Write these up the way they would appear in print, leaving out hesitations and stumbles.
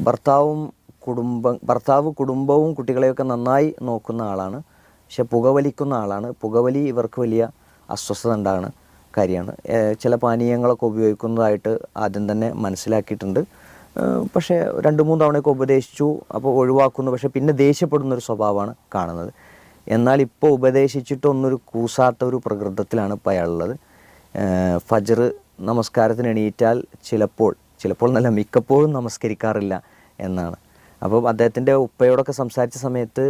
ഭർത്താവ് കുടുംബവും കുട്ടികളെയൊക്കെ നന്നായി നോക്കുന്ന ആളാണ്. പക്ഷെ പുകവലിക്കുന്ന ആളാണ്. പുകവലി ഇവർക്ക് വലിയ അസ്വസ്ഥത ഉണ്ടാകുന്ന കാര്യമാണ്. ചില പാനീയങ്ങളൊക്കെ ഉപയോഗിക്കുന്നതായിട്ട് ആദ്യം തന്നെ മനസ്സിലാക്കിയിട്ടുണ്ട്. പക്ഷേ 2-3 തവണയൊക്കെ ഉപദേശിച്ചു, അപ്പോൾ ഒഴിവാക്കുന്നു. പക്ഷേ പിന്നെ ദേഷ്യപ്പെടുന്നൊരു സ്വഭാവമാണ് കാണുന്നത്. എന്നാൽ ഇപ്പോൾ ഉപദേശിച്ചിട്ടൊന്നൊരു കൂസാത്ത ഒരു പ്രകൃതത്തിലാണ് ഇപ്പോൾ അയാളുള്ളത്. ഫജ്ർ നമസ്കാരത്തിന് എണീറ്റാൽ ചിലപ്പോൾ നല്ല മിക്കപ്പോഴും നമസ്കരിക്കാറില്ല എന്നാണ്. അപ്പോൾ അദ്ദേഹത്തിൻ്റെ ഉപ്പയോടൊക്കെ സംസാരിച്ച സമയത്ത്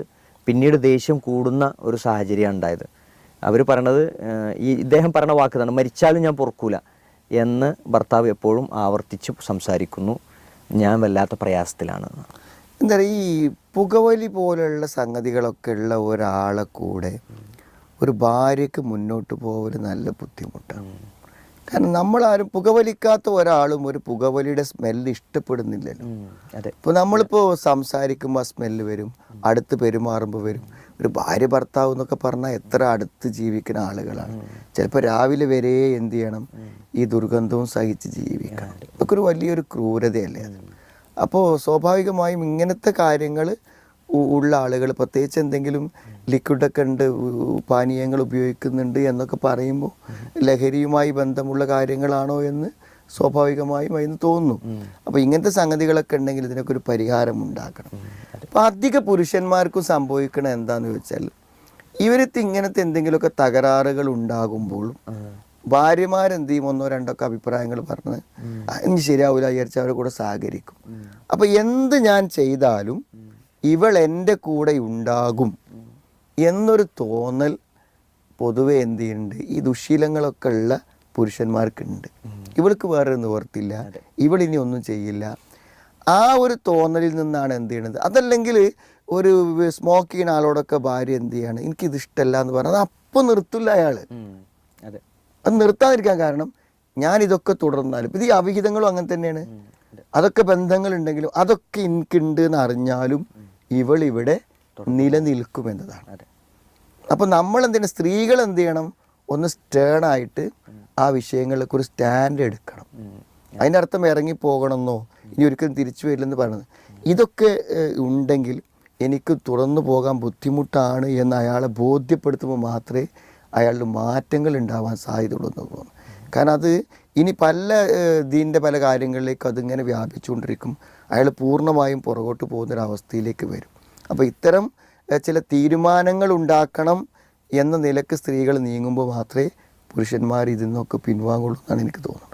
പിന്നീട് ദേഷ്യം കൂടുന്ന ഒരു സാഹചര്യമാണ് ഉണ്ടായത്. അവർ പറയണത്, ഇദ്ദേഹം പറഞ്ഞ വാക്കുതാണ്, മരിച്ചാലും ഞാൻ പൊറുക്കൂല എന്ന് ഭർത്താവ് എപ്പോഴും ആവർത്തിച്ച് സംസാരിക്കുന്നു. ഞാൻ വല്ലാത്ത പ്രയാസത്തിലാണ്. എന്താ പറയുക, ഈ പുകവലി പോലുള്ള സംഗതികളൊക്കെ ഉള്ള ഒരാളെ കൂടെ ഒരു ഭാര്യയ്ക്ക് മുന്നോട്ട് പോകൽ നല്ല ബുദ്ധിമുട്ടാണ്. കാരണം നമ്മളാരും പുകവലിക്കാത്ത ഒരാളും ഒരു പുകവലിയുടെ സ്മെല്ല് ഇഷ്ടപ്പെടുന്നില്ലല്ലോ. ഇപ്പോൾ നമ്മളിപ്പോൾ സംസാരിക്കുമ്പോൾ ആ സ്മെല്ല് വരും, അടുത്ത് പെരുമാറുമ്പോൾ വരും. ഒരു ഭാര്യ ഭർത്താവ് എന്നൊക്കെ പറഞ്ഞാൽ എത്ര അടുത്ത് ജീവിക്കുന്ന ആളുകളാണ്. ചിലപ്പോൾ രാവിലെ വരെ എന്ത് ചെയ്യണം, ഈ ദുർഗന്ധവും സഹിച്ച് ജീവിക്കണം. ഇതൊക്കെ ഒരു വലിയൊരു ക്രൂരതയല്ലേ അത്. അപ്പോൾ സ്വാഭാവികമായും ഇങ്ങനത്തെ കാര്യങ്ങൾ ഉള്ള ആളുകൾ, പ്രത്യേകിച്ച് എന്തെങ്കിലും ലിക്വിഡൊക്കെ ഉണ്ട്, പാനീയങ്ങൾ ഉപയോഗിക്കുന്നുണ്ട് എന്നൊക്കെ പറയുമ്പോൾ ലഹരിയുമായി ബന്ധമുള്ള കാര്യങ്ങളാണോ എന്ന് സ്വാഭാവികമായും അതിന് തോന്നുന്നു. അപ്പോൾ ഇങ്ങനത്തെ സംഗതികളൊക്കെ ഉണ്ടെങ്കിൽ ഇതിനൊക്കെ ഒരു പരിഹാരം ഉണ്ടാക്കണം. അപ്പോൾ അധിക പുരുഷന്മാർക്കും സംഭവിക്കണം എന്താണെന്ന് വെച്ചാൽ, ഇവരത്ത് ഇങ്ങനത്തെ എന്തെങ്കിലുമൊക്കെ തകരാറുകൾ ഉണ്ടാകുമ്പോഴും ഭാര്യമാരെന്ത് ചെയ്യും, 1-2 അഭിപ്രായങ്ങൾ പറഞ്ഞ് ഇനി ശരിയാവില്ല വിചാരിച്ച് അവരുടെ കൂടെ സഹകരിക്കും. അപ്പോൾ എന്ത് ഞാൻ ചെയ്താലും ഇവൾ എൻ്റെ കൂടെ ഉണ്ടാകും എന്നൊരു തോന്നൽ പൊതുവെ എന്ത് ചെയ്യുന്നുണ്ട്, ഈ ദുശീലങ്ങളൊക്കെ ഉള്ള പുരുഷന്മാർക്കുണ്ട്. ഇവൾക്ക് വേറെ നിവർത്തില്ല, ഇവളിനി ഒന്നും ചെയ്യില്ല, ആ ഒരു തോന്നലിൽ നിന്നാണ് എന്ത് ചെയ്യണത്. അതല്ലെങ്കിൽ ഒരു സ്മോക്ക് ചെയ്യുന്ന ആളോടൊക്കെ ഭാര്യ എന്ത് ചെയ്യാണ്, എനിക്കിത് ഇഷ്ടമല്ല എന്ന് പറഞ്ഞാൽ അപ്പം നിർത്തില്ല അയാൾ. അത് നിർത്താതിരിക്കാൻ കാരണം, ഞാനിതൊക്കെ തുടർന്നാലും ഇത് ഈ അവിഹിതങ്ങളും അങ്ങനെ തന്നെയാണ്. അതൊക്കെ ബന്ധങ്ങളുണ്ടെങ്കിലും അതൊക്കെ എനിക്കുണ്ട് എന്ന് അറിഞ്ഞാലും ഇവളിവിടെ നിലനിൽക്കുമെന്നതാണ്. അപ്പോൾ നമ്മൾ എന്തിനാണ്, സ്ത്രീകൾ എന്ത് ചെയ്യണം, ഒന്ന് സ്റ്റേണായിട്ട് ആ വിഷയങ്ങളിലൊക്കെ ഒരു സ്റ്റാൻഡ് എടുക്കണം. അതിൻ്റെ അർത്ഥം ഇറങ്ങിപ്പോകണമെന്നോ ഇനി ഒരിക്കലും തിരിച്ചു വരില്ലെന്ന് പറയുന്നത്. ഇതൊക്കെ ഉണ്ടെങ്കിൽ എനിക്ക് തുറന്നു പോകാൻ ബുദ്ധിമുട്ടാണ് എന്ന് അയാളെ ബോധ്യപ്പെടുത്തുമ്പോൾ മാത്രമേ അയാളുടെ മാറ്റങ്ങൾ ഉണ്ടാവാൻ സാധ്യതയുള്ളൂ എന്ന് തോന്നുന്നു. കാരണം അത് ഇനി ഇതിൻ്റെ പല കാര്യങ്ങളിലേക്കും അതിങ്ങനെ വ്യാപിച്ചുകൊണ്ടിരിക്കും. അയാൾ പൂർണ്ണമായും പുറകോട്ട് പോകുന്നൊരവസ്ഥയിലേക്ക് വരും. അപ്പോൾ ഇത്തരം ചില തീരുമാനങ്ങൾ ഉണ്ടാക്കണം എന്ന നിലക്ക് സ്ത്രീകൾ നീങ്ങുമ്പോൾ മാത്രമേ പുരുഷന്മാർ ഇതിൽ നിന്നൊക്കെ പിൻവാങ്ങുള്ളൂ എന്നാണ് എനിക്ക് തോന്നുന്നത്.